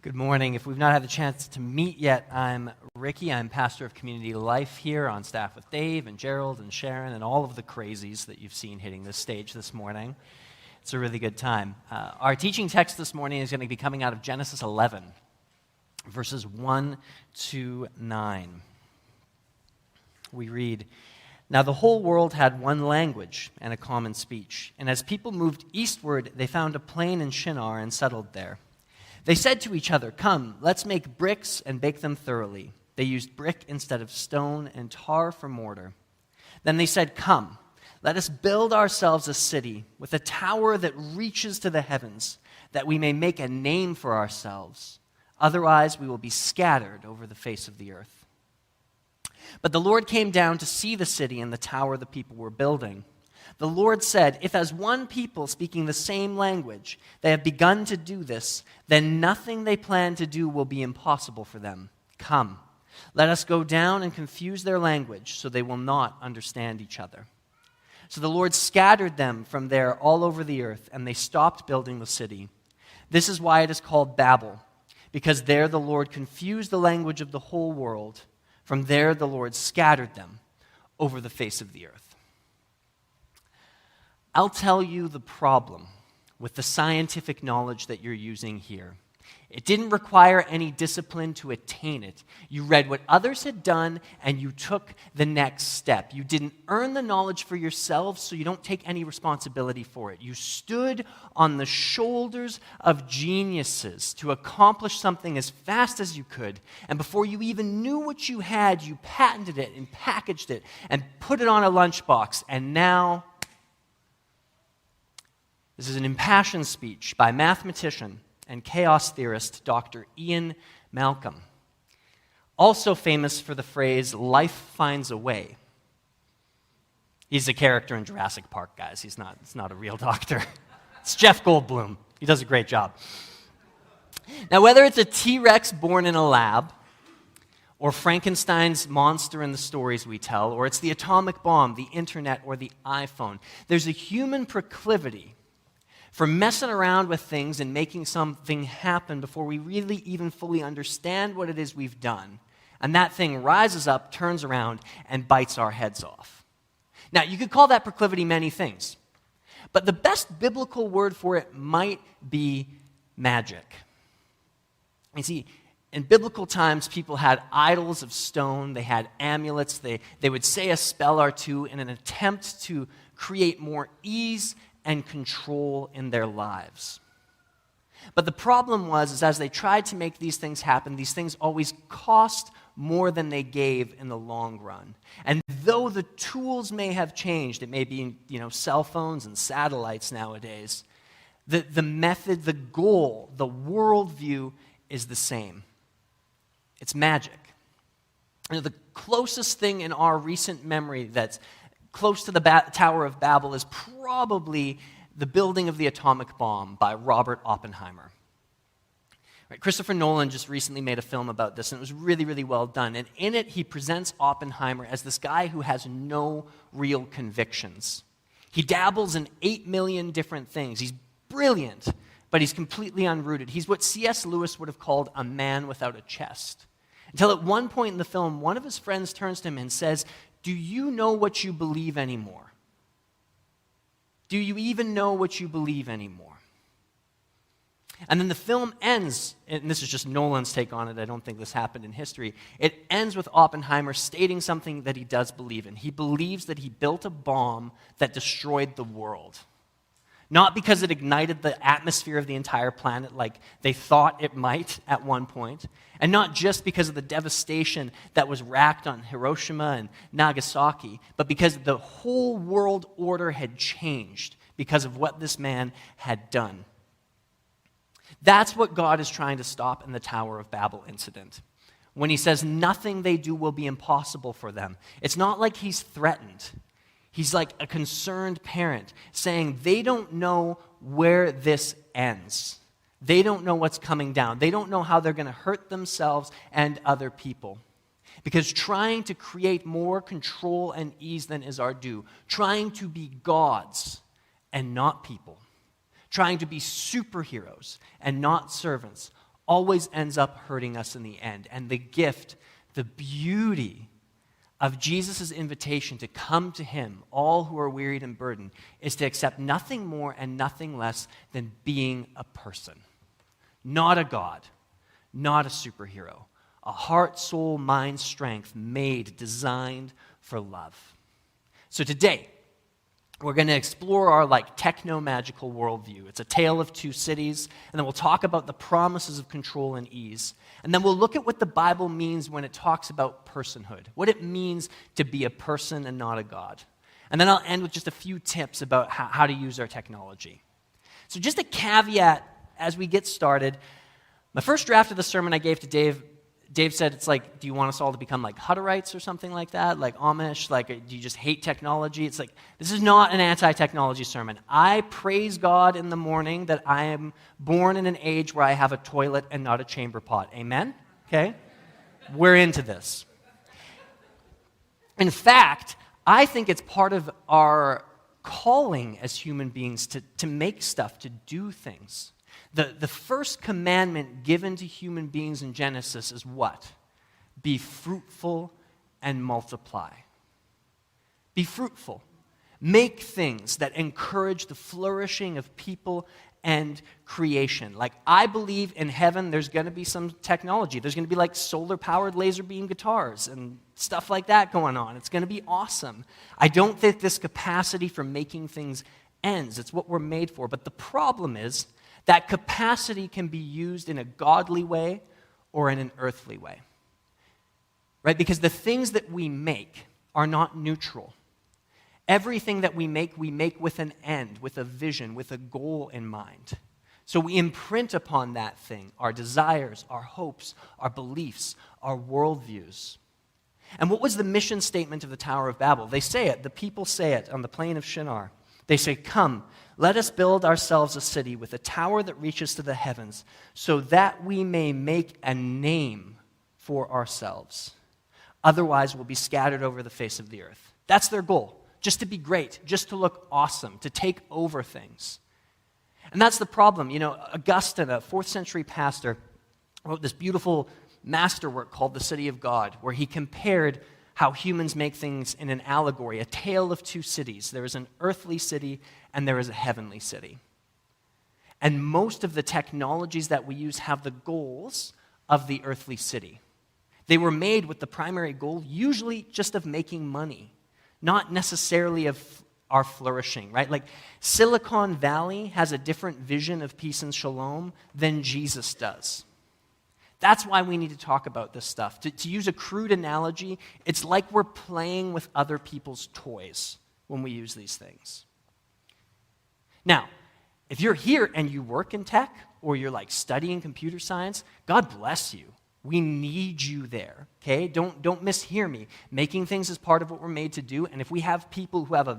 Good morning. If we've not had the chance to meet yet, I'm Ricky. I'm pastor of Community Life here on staff with Dave and Gerald and Sharon and all of the crazies that you've seen hitting this stage this morning. It's a really good time. Our teaching text this morning is going to be coming out of Genesis 11, verses 1 to 9. We read, "Now the whole world had one language and a common speech, and as people moved eastward, they found a plain in Shinar and settled there. They said to each other, 'Come, let's make bricks and bake them thoroughly.' They used brick instead of stone and tar for mortar. Then they said, 'Come, let us build ourselves a city with a tower that reaches to the heavens, that we may make a name for ourselves. Otherwise we will be scattered over the face of the earth.' But the Lord came down to see the city and the tower the people were building. The Lord said, 'If as one people speaking the same language they have begun to do this, then nothing they plan to do will be impossible for them. Come, let us go down and confuse their language so they will not understand each other.' So the Lord scattered them from there all over the earth, and they stopped building the city. This is why it is called Babel, because there the Lord confused the language of the whole world. From there the Lord scattered them over the face of the earth." I'll tell you the problem with the scientific knowledge that you're using here. It didn't require any discipline to attain it. You read what others had done and you took the next step. You didn't earn the knowledge for yourselves, so you don't take any responsibility for it. You stood on the shoulders of geniuses to accomplish something as fast as you could, and before you even knew what you had, you patented it and packaged it and put it on a lunchbox, and now this is an impassioned speech by mathematician and chaos theorist Dr. Ian Malcolm, also famous for the phrase, "life finds a way." He's a character in Jurassic Park, guys. It's not a real doctor. It's Jeff Goldblum. He does a great job. Now, whether it's a T-Rex born in a lab, or Frankenstein's monster in the stories we tell, or it's the atomic bomb, the internet, or the iPhone, there's a human proclivity for messing around with things and making something happen before we really even fully understand what it is we've done. And that thing rises up, turns around, and bites our heads off. Now, you could call that proclivity many things, but the best biblical word for it might be magic. You see, in biblical times, people had idols of stone, they had amulets, they would say a spell or two in an attempt to create more ease and control in their lives. But the problem was as they tried to make these things happen, these things always cost more than they gave in the long run. And though the tools may have changed, it may be cell phones and satellites nowadays, the method, the goal, the worldview is the same. It's magic. The closest thing in our recent memory that's close to the Tower of Babel is probably the building of the atomic bomb by Robert Oppenheimer. Right, Christopher Nolan just recently made a film about this, and it was really, really well done. And in it, he presents Oppenheimer as this guy who has no real convictions. He dabbles in 8 million different things. He's brilliant, but he's completely unrooted. He's what C.S. Lewis would have called a man without a chest. Until at one point in the film, one of his friends turns to him and says, "Do you know what you believe anymore? Do you even know what you believe anymore?" And then the film ends, and this is just Nolan's take on it, I don't think this happened in history. It ends with Oppenheimer stating something that he does believe in. He believes that he built a bomb that destroyed the world. Not because it ignited the atmosphere of the entire planet like they thought it might at one point, and not just because of the devastation that was racked on Hiroshima and Nagasaki, but because the whole world order had changed because of what this man had done. That's what God is trying to stop in the Tower of Babel incident. When he says nothing they do will be impossible for them, it's not like he's threatened. He's like a concerned parent saying they don't know where this ends. They don't know what's coming down. They don't know how they're going to hurt themselves and other people. Because trying to create more control and ease than is our due, trying to be gods and not people, trying to be superheroes and not servants, always ends up hurting us in the end. And the gift, the beauty of Jesus' invitation to come to him, all who are wearied and burdened, is to accept nothing more and nothing less than being a person. Not a God, not a superhero. A heart, soul, mind, strength made, designed for love. So today, we're going to explore our techno-magical worldview. It's a tale of two cities, and then we'll talk about the promises of control and ease. And then we'll look at what the Bible means when it talks about personhood, what it means to be a person and not a God. And then I'll end with just a few tips about how to use our technology. So just a caveat as we get started. My first draft of the sermon I gave to Dave said it's like, do you want us all to become like Hutterites or something like that? Like Amish? Like, do you just hate technology? It's like, this is not an anti-technology sermon. I praise God in the morning that I am born in an age where I have a toilet and not a chamber pot. Amen? Okay? We're into this. In fact, I think it's part of our calling as human beings to make stuff, to do things. The first commandment given to human beings in Genesis is what? Be fruitful and multiply. Be fruitful. Make things that encourage the flourishing of people and creation. Like, I believe in heaven there's going to be some technology. There's going to be like solar-powered laser beam guitars and stuff like that going on. It's going to be awesome. I don't think this capacity for making things ends. It's what we're made for. But the problem is, that capacity can be used in a godly way or in an earthly way. Right? Because the things that we make are not neutral. Everything that we make with an end, with a vision, with a goal in mind. So we imprint upon that thing our desires, our hopes, our beliefs, our worldviews. And what was the mission statement of the Tower of Babel? They say it, the people say it on the plain of Shinar. They say, "Come, let us build ourselves a city with a tower that reaches to the heavens, so that we may make a name for ourselves. Otherwise, we'll be scattered over the face of the earth." That's their goal, just to be great, just to look awesome, to take over things. And that's the problem. You know, Augustine, a 4th century pastor, wrote this beautiful masterwork called The City of God, where he compared how humans make things in an allegory, a tale of two cities. There is an earthly city and there is a heavenly city. And most of the technologies that we use have the goals of the earthly city. They were made with the primary goal, usually just of making money, not necessarily of our flourishing, right? Like Silicon Valley has a different vision of peace and shalom than Jesus does. That's why we need to talk about this stuff. To use a crude analogy, it's like we're playing with other people's toys when we use these things. Now, if you're here and you work in tech, or you're like studying computer science, God bless you. We need you there, okay? Don't mishear me. Making things is part of what we're made to do, and if we have people who have a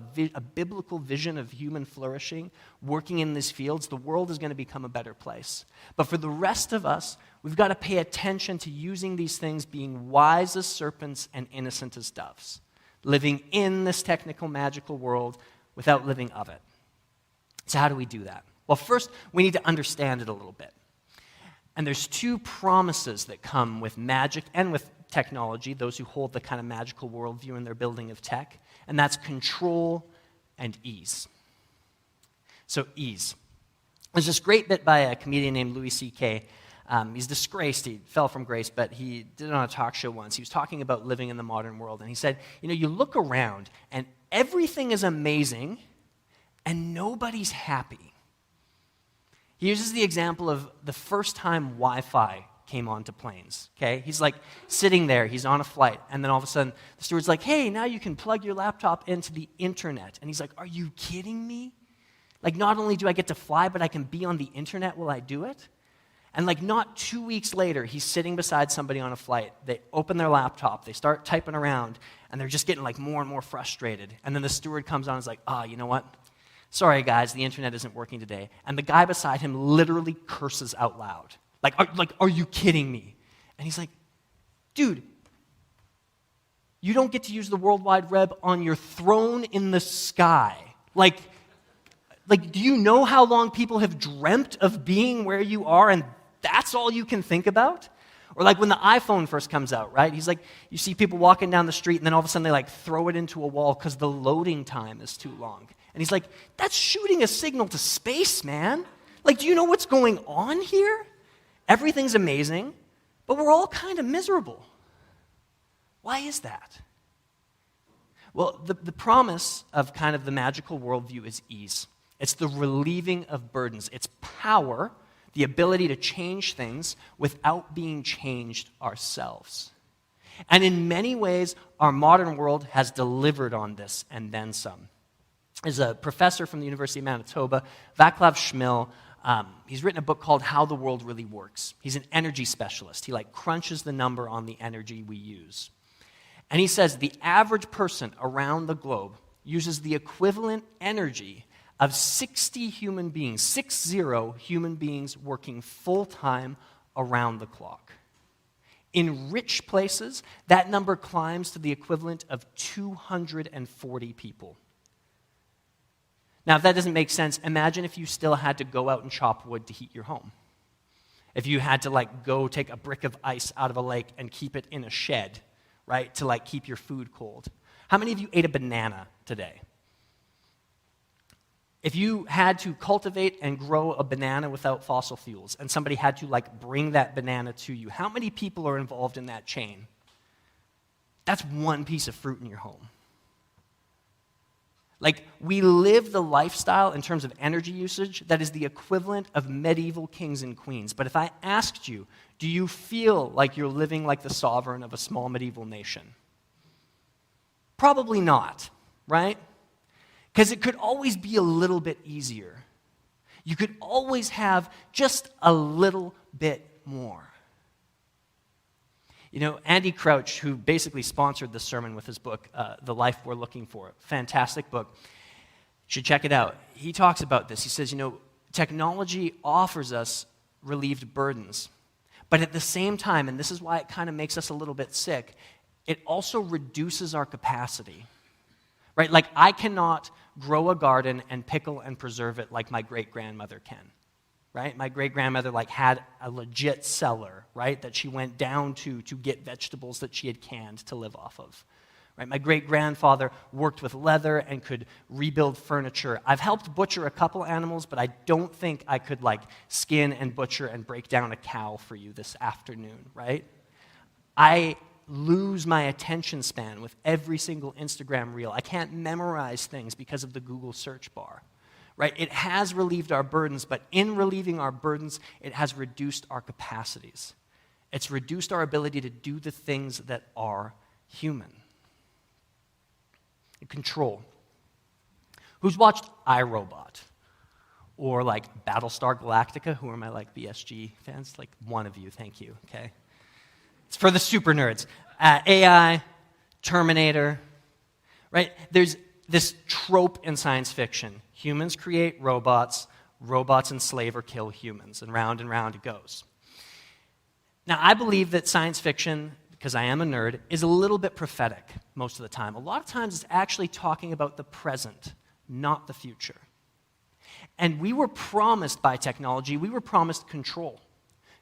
biblical vision of human flourishing working in these fields, the world is going to become a better place. But for the rest of us, we've got to pay attention to using these things, being wise as serpents and innocent as doves, living in this technical, magical world without living of it. So how do we do that? Well, first, we need to understand it a little bit. And there's two promises that come with magic and with technology, those who hold the kind of magical worldview in their building of tech, and that's control and ease. So ease. There's this great bit by a comedian named Louis C.K. He's disgraced. He fell from grace, but he did it on a talk show once. He was talking about living in the modern world, and he said, you know, you look around, and everything is amazing, and nobody's happy. He uses the example of the first time Wi-Fi came onto planes, okay? He's like sitting there, he's on a flight, and then all of a sudden the steward's like, "Hey, now you can plug your laptop into the internet." And he's like, "Are you kidding me? Like, not only do I get to fly, but I can be on the internet while I do it?" And like not 2 weeks later, he's sitting beside somebody on a flight. They open their laptop, they start typing around, and they're just getting like more and more frustrated. And then the steward comes on and is like, "You know what? Sorry, guys, the internet isn't working today." And the guy beside him literally curses out loud. Are you kidding me? And he's like, "Dude, you don't get to use the World Wide Web on your throne in the sky. Like, do you know how long people have dreamt of being where you are, and That's all you can think about? Or like when the iPhone first comes out, right? He's like, you see people walking down the street and then all of a sudden they like throw it into a wall because the loading time is too long. And he's like, that's shooting a signal to space, man. Like, do you know what's going on here? Everything's amazing, but we're all kind of miserable. Why is that? Well, the promise of kind of the magical worldview is ease. It's the relieving of burdens. It's power, the ability to change things without being changed ourselves. And in many ways, our modern world has delivered on this and then some. There's a professor from the University of Manitoba, Vaclav Smil. He's written a book called How the World Really Works. He's an energy specialist. He like crunches the number on the energy we use. And he says the average person around the globe uses the equivalent energy of 60 human beings, 60 human beings working full-time around the clock. In rich places, that number climbs to the equivalent of 240 people. Now, if that doesn't make sense, imagine if you still had to go out and chop wood to heat your home. If you had to like go take a brick of ice out of a lake and keep it in a shed, right, to like keep your food cold. How many of you ate a banana today? If you had to cultivate and grow a banana without fossil fuels and somebody had to like bring that banana to you, how many people are involved in that chain? That's one piece of fruit in your home. Like, we live the lifestyle in terms of energy usage that is the equivalent of medieval kings and queens. But if I asked you, do you feel like you're living like the sovereign of a small medieval nation? Probably not, right? Because it could always be a little bit easier. You could always have just a little bit more. You know, Andy Crouch, who basically sponsored this sermon with his book, The Life We're Looking For, fantastic book. You should check it out. He talks about this. He says, you know, technology offers us relieved burdens. But at the same time, and this is why it kind of makes us a little bit sick, it also reduces our capacity. Right? Like, I cannot grow a garden and pickle and preserve it like my great-grandmother can. Right? My great-grandmother like had a legit cellar, right, that she went down to get vegetables that she had canned to live off of. Right? My great-grandfather worked with leather and could rebuild furniture. I've helped butcher a couple animals, but I don't think I could like skin and butcher and break down a cow for you this afternoon, right? I lose my attention span with every single Instagram reel. I can't memorize things because of the Google search bar. Right? It has relieved our burdens, but in relieving our burdens, it has reduced our capacities. It's reduced our ability to do the things that are human. Control. Who's watched iRobot? Or like Battlestar Galactica? Who are my like BSG fans? Like one of you, thank you, okay? It's for the super nerds. AI, Terminator, right? There's this trope in science fiction. Humans create robots, robots enslave or kill humans, and round it goes. Now, I believe that science fiction, because I am a nerd, is a little bit prophetic most of the time. A lot of times it's actually talking about the present, not the future. And we were promised by technology, we were promised control.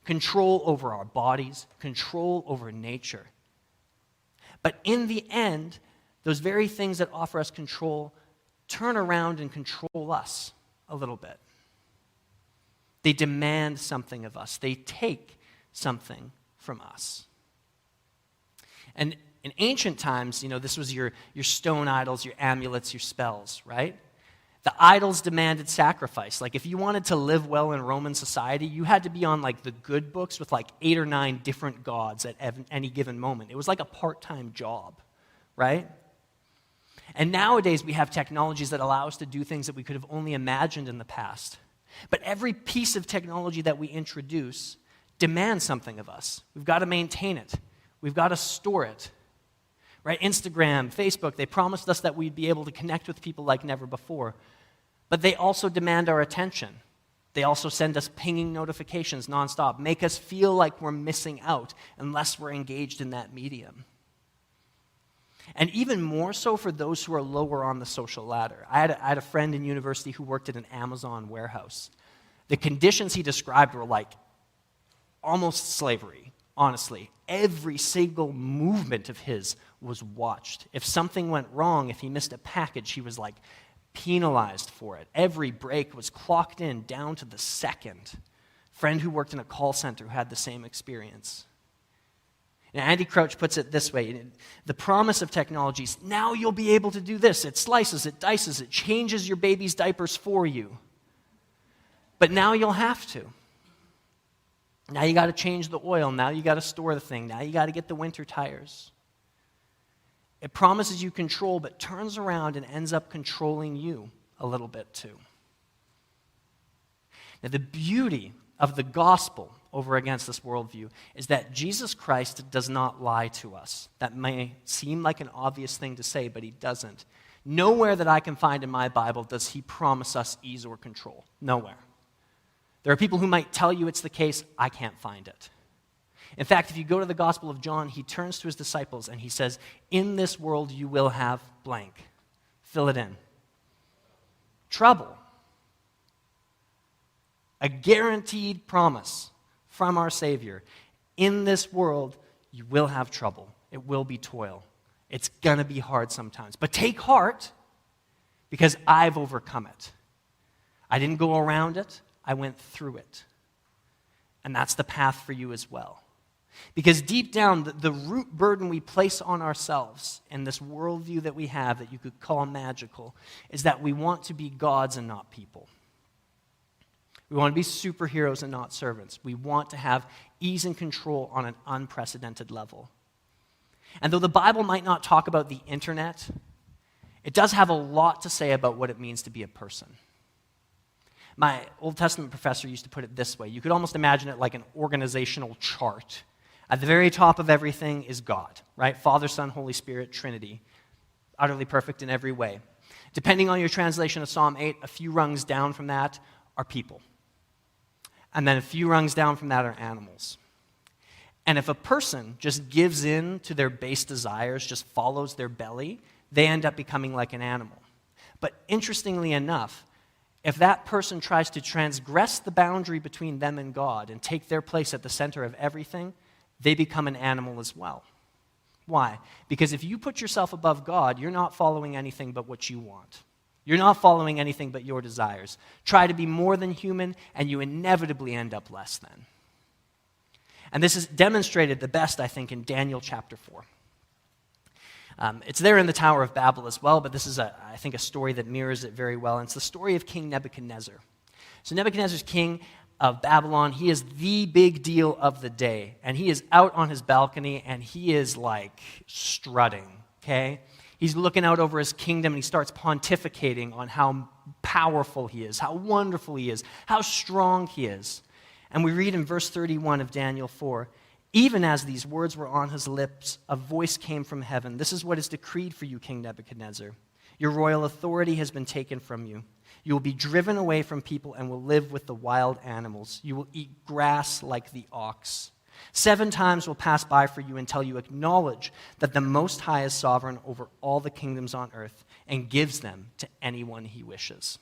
Control over our bodies, control over nature. But in the end, those very things that offer us control turn around and control us a little bit. They demand something of us. They take something from us. And in ancient times, you know, this was your stone idols, your amulets, your spells, right? The idols demanded sacrifice. Like, if you wanted to live well in Roman society, you had to be on, like, the good books with, like, 8 or 9 different gods at any given moment. It was like a part-time job, right? And nowadays, we have technologies that allow us to do things that we could have only imagined in the past. But every piece of technology that we introduce demands something of us. We've got to maintain it. We've got to store it. Right? Instagram, Facebook, they promised us that we'd be able to connect with people like never before. But they also demand our attention. They also send us pinging notifications nonstop, make us feel like we're missing out unless we're engaged in that medium. And even more so for those who are lower on the social ladder. I had a friend in university who worked at an Amazon warehouse. The conditions he described were like almost slavery, honestly. Every single movement of his was watched. If something went wrong, if he missed a package, he was like penalized for it. Every break was clocked in down to the second. Friend who worked in a call center who had the same experience. And Andy Crouch puts it this way: the promise of technology is now you'll be able to do this. It slices, it dices, it changes your baby's diapers for you. But now you'll have to. Now you got to change the oil. Now you got to store the thing. Now you got to get the winter tires. It promises you control, but turns around and ends up controlling you a little bit too. Now, the beauty of the gospel over against this worldview is that Jesus Christ does not lie to us. That may seem like an obvious thing to say, but he doesn't. Nowhere that I can find in my Bible does he promise us ease or control. Nowhere. There are people who might tell you it's the case. I can't find it. In fact, if you go to the Gospel of John, he turns to his disciples and he says, in this world you will have blank. Fill it in. Trouble. A guaranteed promise from our Savior. In this world you will have trouble. It will be toil. It's going to be hard sometimes. But take heart, because I've overcome it. I didn't go around it. I went through it. And that's the path for you as well. Because deep down, the root burden we place on ourselves in this worldview that we have that you could call magical is that we want to be gods and not people. We want to be superheroes and not servants. We want to have ease and control on an unprecedented level. And though the Bible might not talk about the internet, it does have a lot to say about what it means to be a person. My Old Testament professor used to put it this way. You could almost imagine it like an organizational chart. At the very top of everything is God, right? Father, Son, Holy Spirit, Trinity. Utterly perfect in every way. Depending on your translation of Psalm 8, a few rungs down from that are people. And then a few rungs down from that are animals. And if a person just gives in to their base desires, just follows their belly, they end up becoming like an animal. But interestingly enough, if that person tries to transgress the boundary between them and God and take their place at the center of everything, they become an animal as well. Why? Because if you put yourself above God, you're not following anything but what you want. You're not following anything but your desires. Try to be more than human, and you inevitably end up less than. And this is demonstrated the best, I think, in Daniel chapter 4. It's there in the Tower of Babel as well, but this is, I think, a story that mirrors it very well. And it's the story of King Nebuchadnezzar. So Nebuchadnezzar's king of Babylon. He is the big deal of the day. And he is out on his balcony, and he is like strutting, okay? He's looking out over his kingdom, and he starts pontificating on how powerful he is, how wonderful he is, how strong he is. And we read in verse 31 of Daniel 4, even as these words were on his lips, a voice came from heaven. This is what is decreed for you, King Nebuchadnezzar. Your royal authority has been taken from you. You will be driven away from people and will live with the wild animals. You will eat grass like the ox. 7 times will pass by for you until you acknowledge that the Most High is sovereign over all the kingdoms on earth and gives them to anyone he wishes.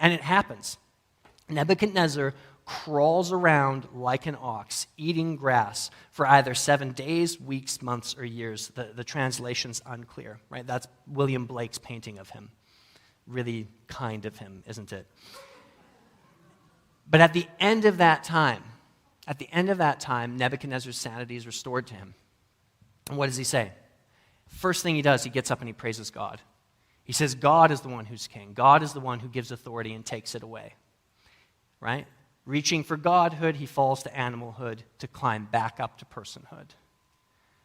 And it happens. Nebuchadnezzar crawls around like an ox, eating grass for either 7 days, weeks, months, or years. The translation's unclear, right? That's William Blake's painting of him. Really kind of him, isn't it? But at the end of that time, Nebuchadnezzar's sanity is restored to him. And what does he say? First thing he does, he gets up and he praises God. He says, God is the one who's king. God is the one who gives authority and takes it away. Right? Reaching for godhood, he falls to animalhood to climb back up to personhood.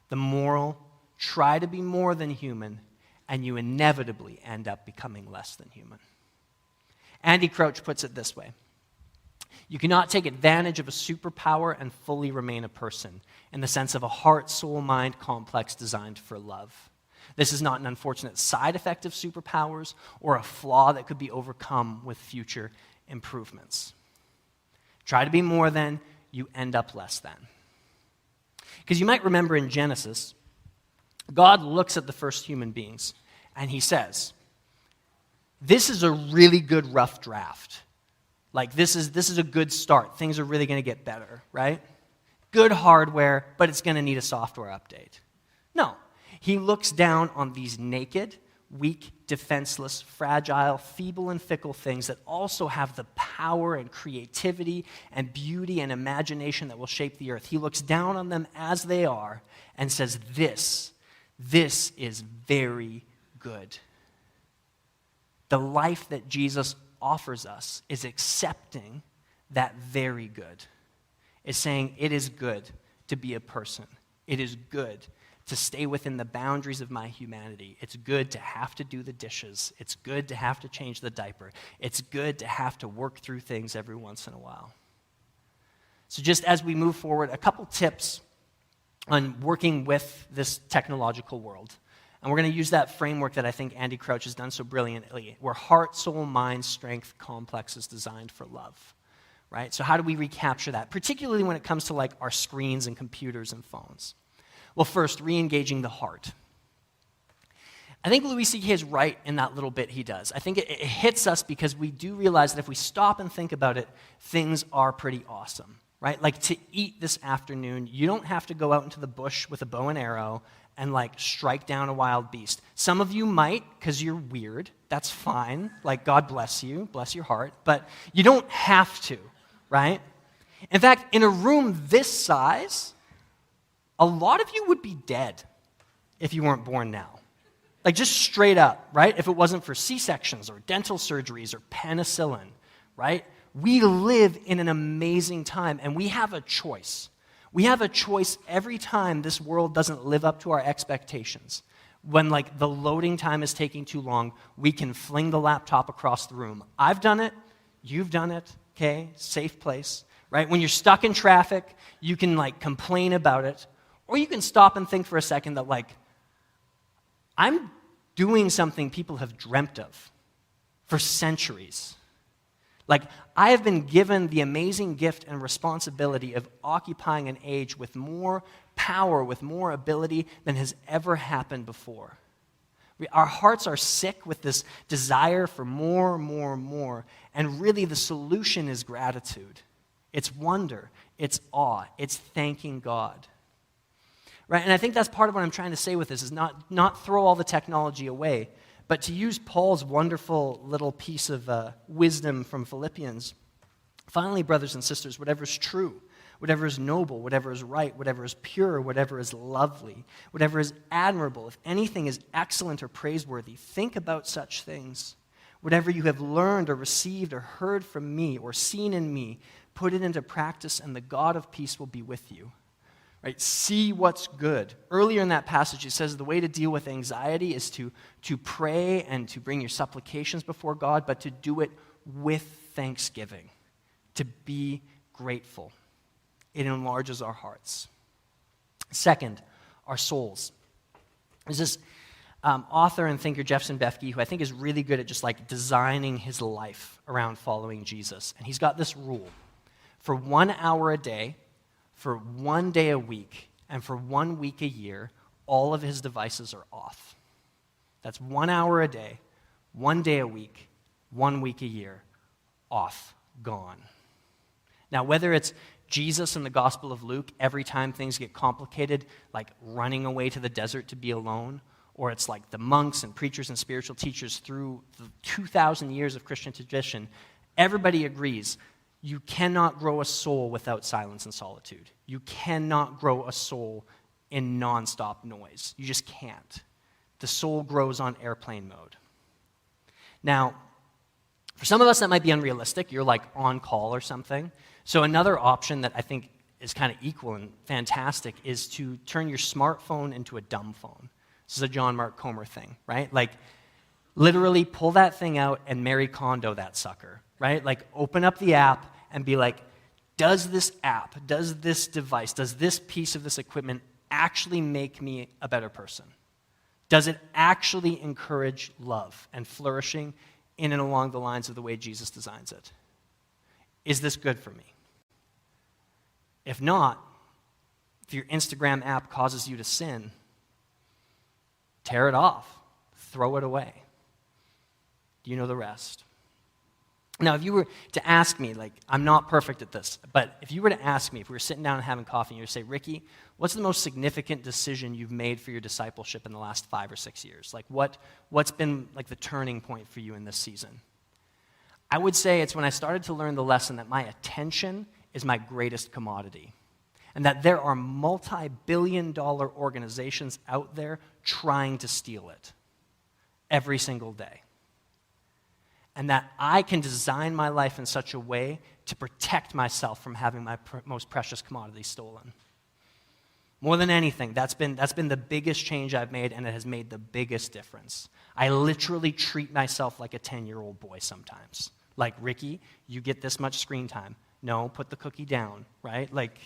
The moral, try to be more than human, and you inevitably end up becoming less than human. Andy Crouch puts it this way. You cannot take advantage of a superpower and fully remain a person, in the sense of a heart, soul, mind complex designed for love. This is not an unfortunate side effect of superpowers or a flaw that could be overcome with future improvements. Try to be more than, you end up less than. Because you might remember in Genesis, God looks at the first human beings and he says, this is a really good rough draft. Like this is a good start. Things are really going to get better, right? good hardware, but it's going to need a software update. No. He looks down on these naked, weak, defenseless, fragile, feeble, and fickle things that also have the power and creativity and beauty and imagination that will shape the earth. He looks down on them as they are and says, this is very good. The life that Jesus offers us is accepting that very good. It's saying it is good to be a person. It is good to stay within the boundaries of my humanity. It's good to have to do the dishes. It's good to have to change the diaper. It's good to have to work through things every once in a while. So just as we move forward, a couple tips on working with this technological world. And we're going to use that framework that I think Andy Crouch has done so brilliantly, where heart, soul, mind, strength complex is designed for love. Right? So how do we recapture that, particularly when it comes to like our screens and computers and phones? Well, first, re-engaging the heart. I think Louis C.K. is right in that little bit he does. I think it hits us because we do realize that if we stop and think about it, things are pretty awesome, right? Like to eat this afternoon, you don't have to go out into the bush with a bow and arrow and like strike down a wild beast. Some of you might because you're weird. That's fine. Like God bless you, bless your heart. But you don't have to, right? In fact, in a room this size, a lot of you would be dead if you weren't born now. Like just straight up, right? If it wasn't for C-sections or dental surgeries or penicillin, right? We live in an amazing time and we have a choice. We have a choice every time this world doesn't live up to our expectations. When like the loading time is taking too long, we can fling the laptop across the room. I've done it. You've done it. Okay? Safe place, right? When you're stuck in traffic, you can like complain about it. Or you can stop and think for a second that, like, I'm doing something people have dreamt of for centuries. Like, I have been given the amazing gift and responsibility of occupying an age with more power, with more ability than has ever happened before. Our hearts are sick with this desire for more, and really the solution is gratitude. It's wonder, it's awe, it's thanking God. Right? And I think that's part of what I'm trying to say with this, is not throw all the technology away, but to use Paul's wonderful little piece of wisdom from Philippians. Finally, brothers and sisters, whatever is true, whatever is noble, whatever is right, whatever is pure, whatever is lovely, whatever is admirable, if anything is excellent or praiseworthy, think about such things. Whatever you have learned or received or heard from me or seen in me, put it into practice, and the God of peace will be with you. Right? See what's good. Earlier in that passage, it says the way to deal with anxiety is to pray and to bring your supplications before God, but to do it with thanksgiving, to be grateful. It enlarges our hearts. Second, our souls. There's this author and thinker, Jefferson Bethke, who I think is really good at just like designing his life around following Jesus. And he's got this rule. For 1 hour a day, for 1 day a week, and for 1 week a year, all of his devices are off. That's 1 hour a day, 1 day a week, 1 week a year, off, gone. Now, whether it's Jesus in the Gospel of Luke, every time things get complicated, like running away to the desert to be alone, or it's like the monks and preachers and spiritual teachers through the 2,000 years of Christian tradition, everybody agrees you cannot grow a soul without silence and solitude. You cannot grow a soul in nonstop noise. You just can't. The soul grows on airplane mode. Now, for some of us that might be unrealistic. You're like on call or something. So another option that I think is kind of equal and fantastic is to turn your smartphone into a dumb phone. This is a John Mark Comer thing, right? Like literally pull that thing out and Marie Kondo that sucker, right? Like open up the app and be like, does this app, does this device, does this piece of this equipment actually make me a better person? Does it actually encourage love and flourishing in and along the lines of the way Jesus designs it? Is this good for me? If not, if your Instagram app causes you to sin, tear it off, throw it away. You know the rest. Now, if you were to ask me, like, I'm not perfect at this, but if you were to ask me, if we were sitting down and having coffee, and you were to say, Ricky, what's the most significant decision you've made for your discipleship in the last 5 or 6 years? Like, what's been, like, the turning point for you in this season? I would say it's when I started to learn the lesson that my attention is my greatest commodity, and that there are multi-billion-dollar organizations out there trying to steal it every single day. And that I can design my life in such a way to protect myself from having my most precious commodity stolen. More than anything, that's been the biggest change I've made, and it has made the biggest difference. I literally treat myself like a 10-year-old boy sometimes. Like, Ricky, you get this much screen time. No, put the cookie down, right? Like,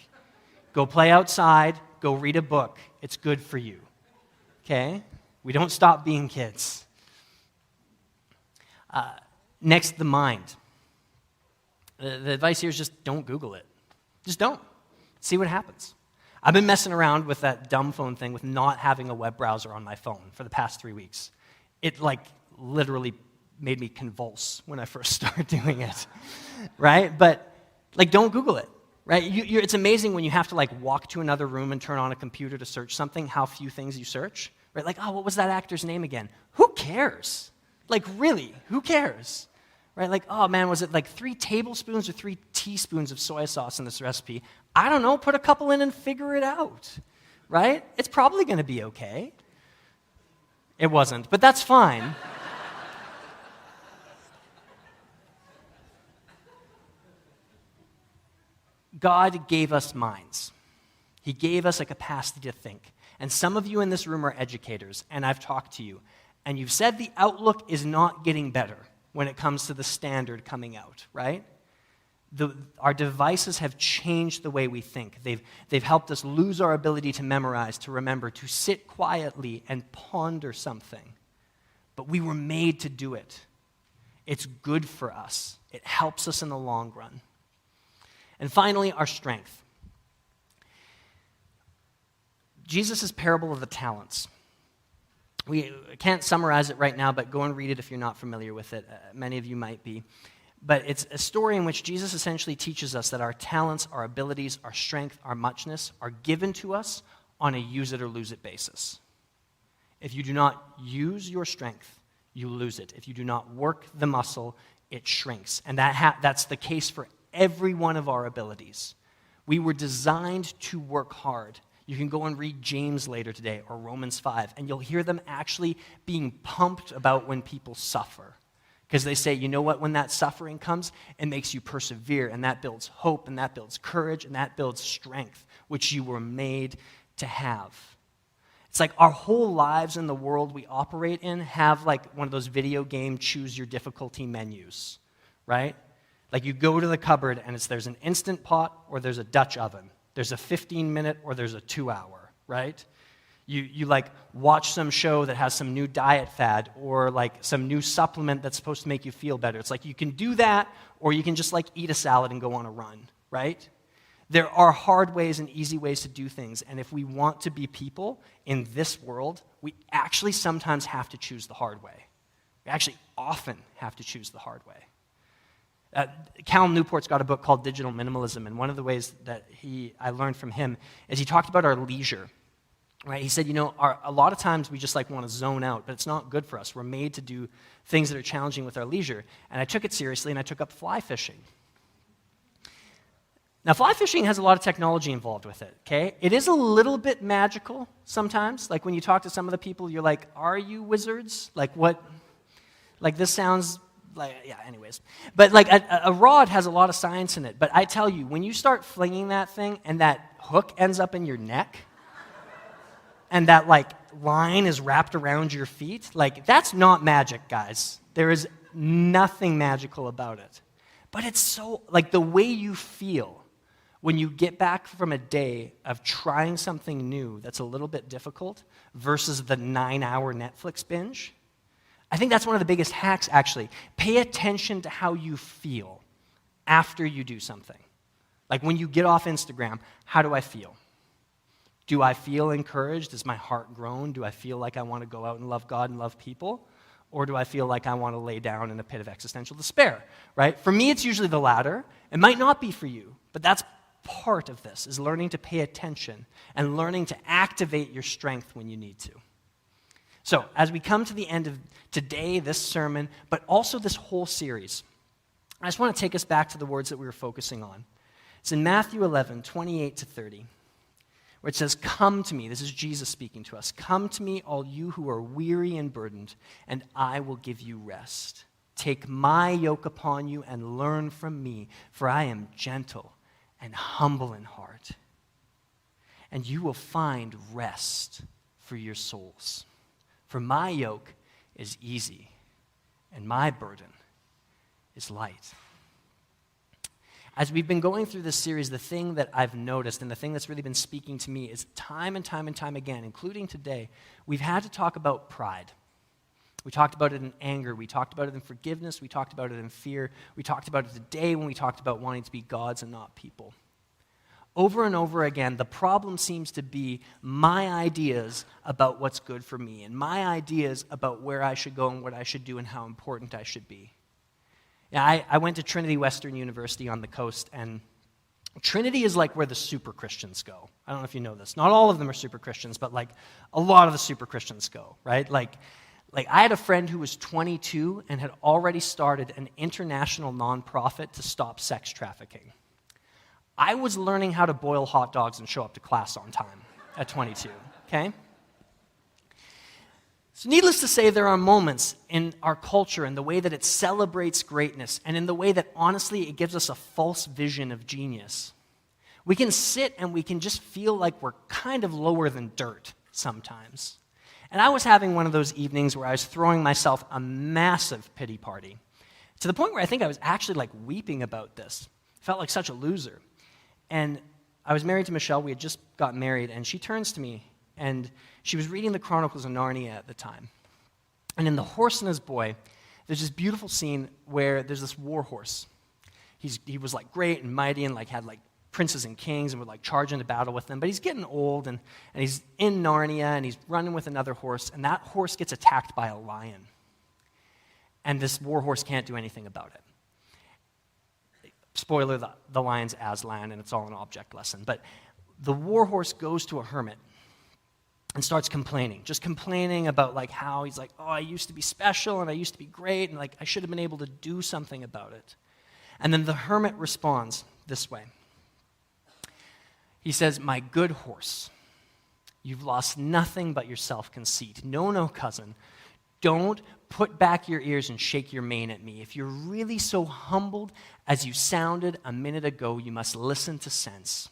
go play outside, go read a book. It's good for you, okay? We don't stop being kids. Next, the mind. The advice here is just don't Google it. Just don't. See what happens. I've been messing around with that dumb phone thing with not having a web browser on my phone for the past 3 weeks. It, like, literally made me convulse when I first started doing it, right? But, like, don't Google it, right? It's amazing when you have to, like, walk to another room and turn on a computer to search something, how few things you search, right? Like, oh, what was that actor's name again? Who cares? Like, really, who cares? Right? Like, oh man, was it like 3 tablespoons or 3 teaspoons of soy sauce in this recipe? I don't know, put a couple in and figure it out, right? It's probably going to be okay. It wasn't, but that's fine. God gave us minds. He gave us a capacity to think. And some of you in this room are educators, and I've talked to you. And you've said the outlook is not getting better when it comes to the standard coming out, right? Our devices have changed the way we think. They've helped us lose our ability to memorize, to remember, to sit quietly and ponder something. But we were made to do it. It's good for us. It helps us in the long run. And finally, our strength. Jesus' parable of the talents. We can't summarize it right now, but go and read it if you're not familiar with it. Many of you might be. But it's a story in which Jesus essentially teaches us that our talents, our abilities, our strength, our muchness are given to us on a use-it-or-lose-it basis. If you do not use your strength, you lose it. If you do not work the muscle, it shrinks. And that's the case for every one of our abilities. We were designed to work hard. You can go and read James later today or Romans 5, and you'll hear them actually being pumped about when people suffer. Because they say, you know what, when that suffering comes, it makes you persevere, and that builds hope, and that builds courage, and that builds strength, which you were made to have. It's like our whole lives in the world we operate in have like one of those video game choose your difficulty menus, right? Like you go to the cupboard, and there's an Instant Pot or there's a Dutch oven. There's a 15-minute or there's a 2-hour, right? You like watch some show that has some new diet fad or like some new supplement that's supposed to make you feel better. It's like you can do that, or you can just like eat a salad and go on a run, right? There are hard ways and easy ways to do things, and if we want to be people in this world, we actually sometimes have to choose the hard way. We actually often have to choose the hard way. Cal Newport's got a book called Digital Minimalism, and one of the ways that I learned from him is he talked about our leisure. Right? He said, a lot of times we just like want to zone out, but it's not good for us. We're made to do things that are challenging with our leisure. And I took it seriously, and I took up fly fishing. Now, fly fishing has a lot of technology involved with it, okay? It is a little bit magical sometimes. Like when you talk to some of the people, you're like, are you wizards? Like what? Like this sounds like, yeah, anyways. But like a rod has a lot of science in it. But I tell you, when you start flinging that thing and that hook ends up in your neck, and that like line is wrapped around your feet, like that's not magic, guys. There is nothing magical about it. But it's so, like the way you feel when you get back from a day of trying something new that's a little bit difficult versus the 9-hour Netflix binge, I think that's one of the biggest hacks, actually. Pay attention to how you feel after you do something. Like when you get off Instagram, how do I feel? Do I feel encouraged? Is my heart grown? Do I feel like I want to go out and love God and love people? Or do I feel like I want to lay down in a pit of existential despair, right? For me, it's usually the latter. It might not be for you, but that's part of this, is learning to pay attention and learning to activate your strength when you need to. So, as we come to the end of today, this sermon, but also this whole series, I just want to take us back to the words that we were focusing on. It's in Matthew 11, 28 to 30. Where it says, "Come to me," this is Jesus speaking to us, "Come to me, all you who are weary and burdened, and I will give you rest. Take my yoke upon you and learn from me, for I am gentle and humble in heart. And you will find rest for your souls. For my yoke is easy, and my burden is light." As we've been going through this series, the thing that I've noticed and the thing that's really been speaking to me is time and time and time again, including today, we've had to talk about pride. We talked about it in anger. We talked about it in forgiveness. We talked about it in fear. We talked about it today when we talked about wanting to be gods and not people. Over and over again, the problem seems to be my ideas about what's good for me and my ideas about where I should go and what I should do and how important I should be. Yeah, I went to Trinity Western University on the coast, and Trinity is like where the super Christians go. I don't know if you know this. Not all of them are super Christians, but like a lot of the super Christians go, right? Like I had a friend who was 22 and had already started an international nonprofit to stop sex trafficking. I was learning how to boil hot dogs and show up to class on time at 22, okay? So needless to say, there are moments in our culture and the way that it celebrates greatness and in the way that, honestly, it gives us a false vision of genius. We can sit and we can just feel like we're kind of lower than dirt sometimes. And I was having one of those evenings where I was throwing myself a massive pity party to the point where I think I was actually like weeping about this. I felt like such a loser. And I was married to Michelle. We had just gotten married, and she turns to me, and she was reading the Chronicles of Narnia at the time. And in The Horse and His Boy, there's this beautiful scene where there's this war horse. He was like great and mighty and like had like princes and kings and would like charge into battle with them. But he's getting old, and he's in Narnia, and he's running with another horse, and that horse gets attacked by a lion. And this war horse can't do anything about it. Spoiler, the lion's Aslan, and it's all an object lesson. But the war horse goes to a hermit and starts complaining, just complaining about like how he's like, oh, I used to be special and I used to be great and like I should have been able to do something about it. And then the hermit responds this way. He says, "My good horse, you've lost nothing but your self-conceit. No, cousin, don't put back your ears and shake your mane at me. If you're really so humbled as you sounded a minute ago, you must listen to sense.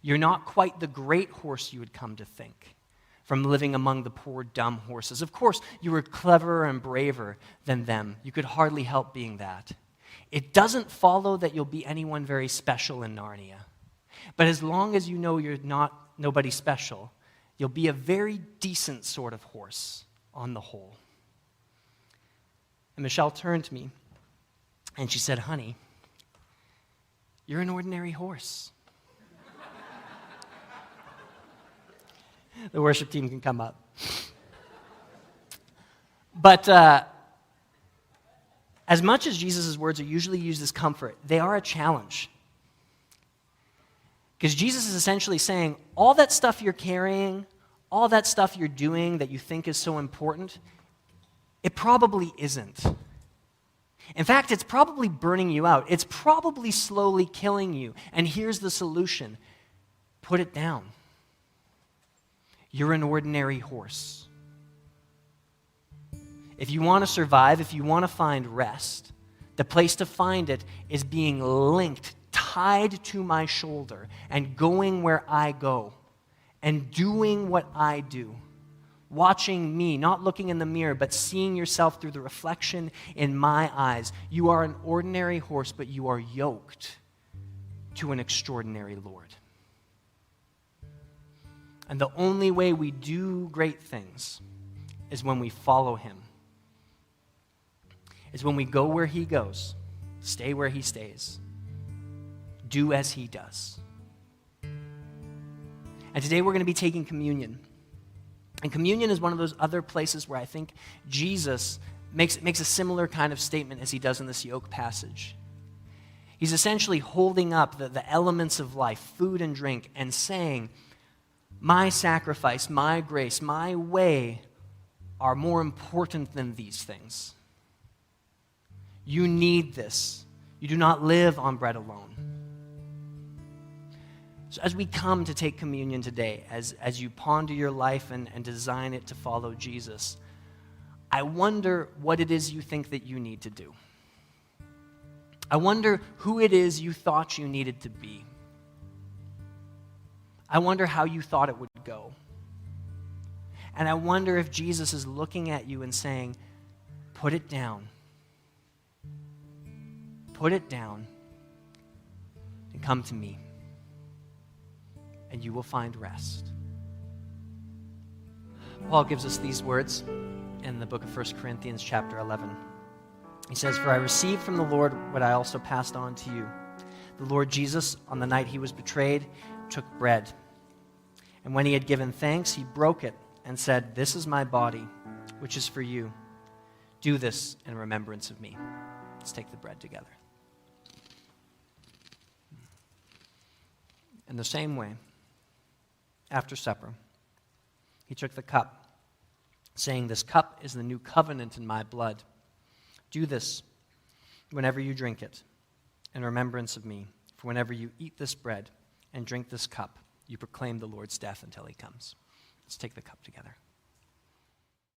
You're not quite the great horse you had come to think from living among the poor, dumb horses. Of course, you were cleverer and braver than them. You could hardly help being that. It doesn't follow that you'll be anyone very special in Narnia. But as long as you know you're not nobody special, you'll be a very decent sort of horse on the whole." And Michelle turned to me, and she said, "Honey, you're an ordinary horse." The worship team can come up. But as much as Jesus' words are usually used as comfort, they are a challenge. Because Jesus is essentially saying, all that stuff you're carrying, all that stuff you're doing that you think is so important, it probably isn't. In fact, it's probably burning you out. It's probably slowly killing you. And here's the solution. Put it down. You're an ordinary horse. If you want to survive, if you want to find rest, the place to find it is being linked, tied to my shoulder, and going where I go, and doing what I do. Watching me, not looking in the mirror, but seeing yourself through the reflection in my eyes. You are an ordinary horse, but you are yoked to an extraordinary Lord. And the only way we do great things is when we follow him. Is when we go where he goes, stay where he stays, do as he does. And today we're going to be taking communion. And communion is one of those other places where I think Jesus makes a similar kind of statement as he does in this yoke passage. He's essentially holding up the elements of life, food and drink, and saying, my sacrifice, my grace, my way are more important than these things. You need this. You do not live on bread alone. So as we come to take communion today, as you ponder your life and design it to follow Jesus, I wonder what it is you think that you need to do. I wonder who it is you thought you needed to be. I wonder how you thought it would go. And I wonder if Jesus is looking at you and saying, put it down. Put it down and come to me, and you will find rest. Paul gives us these words in the book of 1 Corinthians chapter 11. He says, for I received from the Lord what I also passed on to you. The Lord Jesus, on the night he was betrayed, took bread. And when he had given thanks, he broke it and said, this is my body, which is for you. Do this in remembrance of me. Let's take the bread together. In the same way, after supper, he took the cup, saying, this cup is the new covenant in my blood. Do this whenever you drink it in remembrance of me. For whenever you eat this bread and drink this cup, you proclaim the Lord's death until he comes. Let's take the cup together.